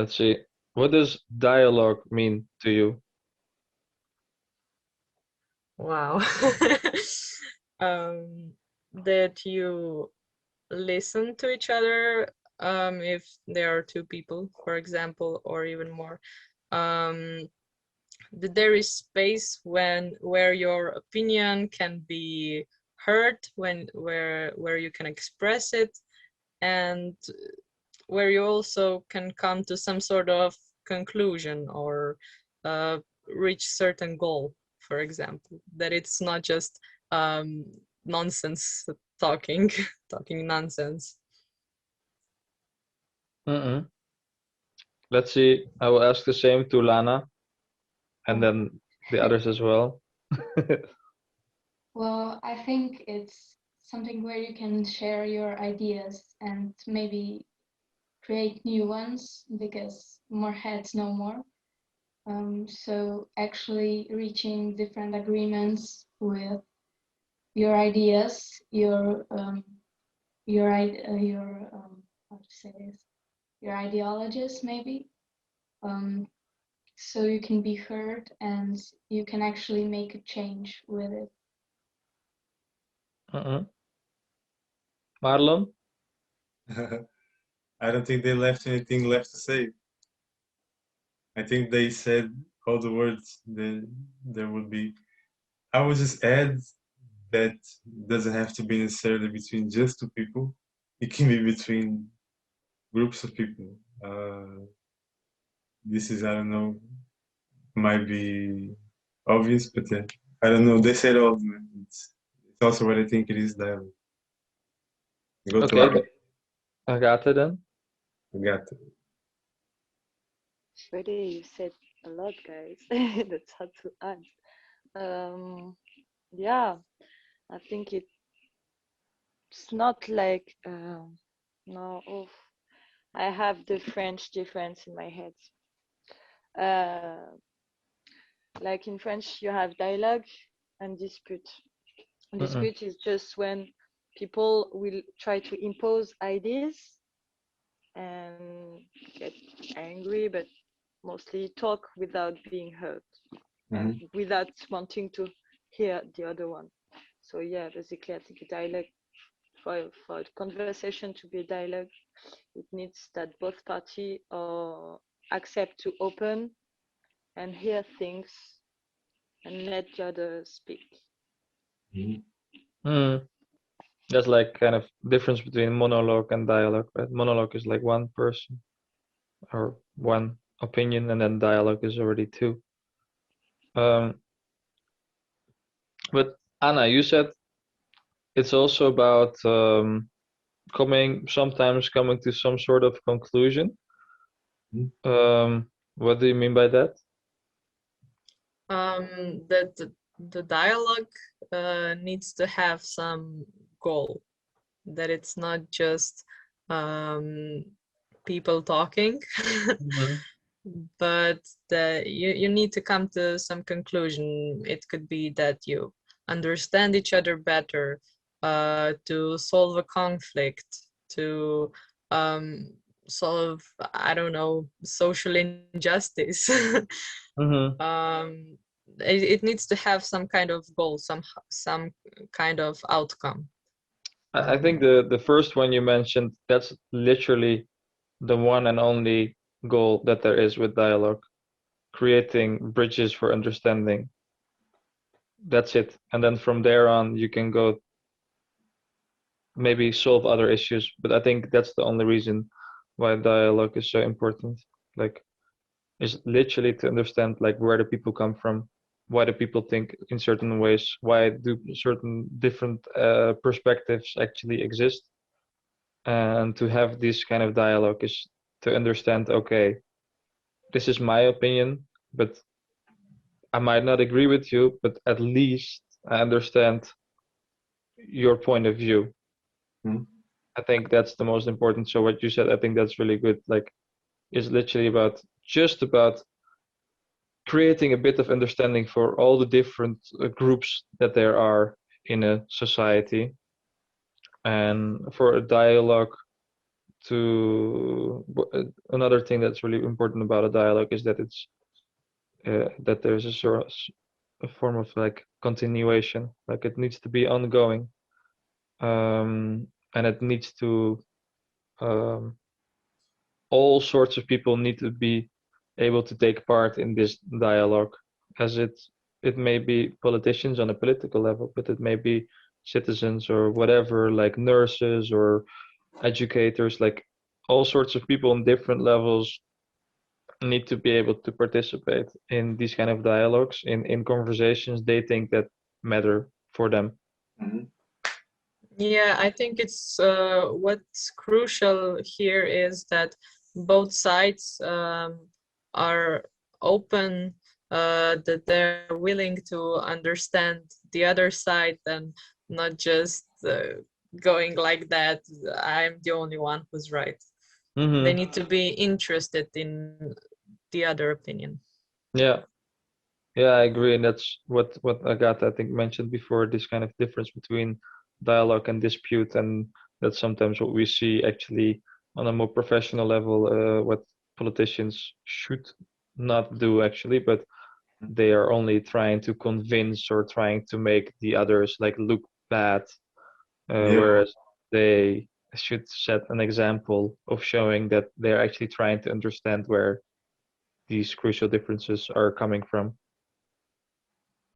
Let's see. What does dialogue mean to you? Wow. That you listen to each other, if there are two people, for example, or even more. Um, that there is space where your opinion can be heard, where you can express it, and where you also can come to some sort of conclusion or reach certain goal, for example, that it's not just nonsense talking talking nonsense. Mm-mm. Let's see. I will ask the same to Lana and then the others as well. Well, I think it's something where you can share your ideas and maybe create new ones because more heads know more. So actually reaching different agreements with your ideas, how to say this, your ideologies maybe. So you can be heard and you can actually make a change with it. Mm-mm. Marlon? I don't think they left anything left to say. I think they said all the words that there would be. I would just add that doesn't have to be necessarily between just two people. It can be between groups of people. This is, I don't know, might be obvious, but I don't know. They said all. It's also what I think it is. Dialogue. Go to Okay, I got it then. Got it. Really, you said a lot, guys. That's hard to add. Yeah, I think it's not like no. Oof. I have the French difference in my head. Uh, like in French, you have dialogue and dispute. Mm-mm. Dispute is just when people will try to impose ideas and get angry, but mostly talk without being heard and without wanting to hear the other one. So yeah, basically, I think a dialogue for a conversation to be a dialogue, it needs that both party accept to open and hear things and let the other speak. Mm. That's like kind of difference between monologue and dialogue, right? Monologue is like one person or one opinion, and then dialogue is already two. But Anna, you said it's also about sometimes coming to some sort of conclusion. What do you mean by that? That the dialogue needs to have some goal, that it's not just people talking, but that you need to come to some conclusion. It could be that you understand each other better, to solve a conflict, to solve, I don't know, social injustice. It needs to have some kind of goal, some kind of outcome. I think the first one you mentioned, that's literally the one and only goal that there is with dialogue, creating bridges for understanding. That's it. And then from there on, you can go maybe solve other issues. But I think that's the only reason why dialogue is so important. Like, is literally to understand like where do people come from, why do people think in certain ways, why do certain different perspectives actually exist, and to have this kind of dialogue is to understand, okay, this is my opinion, but I might not agree with you, but at least I understand your point of view. I think that's the most important. So what you said, I think that's really good. Like, is literally about just about creating a bit of understanding for all the different groups that there are in a society. And for a dialogue, another thing that's really important about a dialogue is that it's that there's a form of like continuation, like it needs to be ongoing, and it needs to um, all sorts of people need to be able to take part in this dialogue, as it may be politicians on a political level, but it may be citizens or whatever, like nurses or educators, like all sorts of people on different levels need to be able to participate in these kind of dialogues, in conversations they think that matter for them. Yeah, I think it's what's crucial here is that both sides are open, that they're willing to understand the other side and not just going like that. I'm the only one who's right. They need to be interested in the other opinion. Yeah, yeah, I agree, and that's what Agatha I think mentioned before. This kind of difference between dialogue and dispute, and that's sometimes what we see actually on a more professional level. What politicians should not do actually, but they are only trying to convince or trying to make the others like look bad, whereas they should set an example of showing that they're actually trying to understand where these crucial differences are coming from.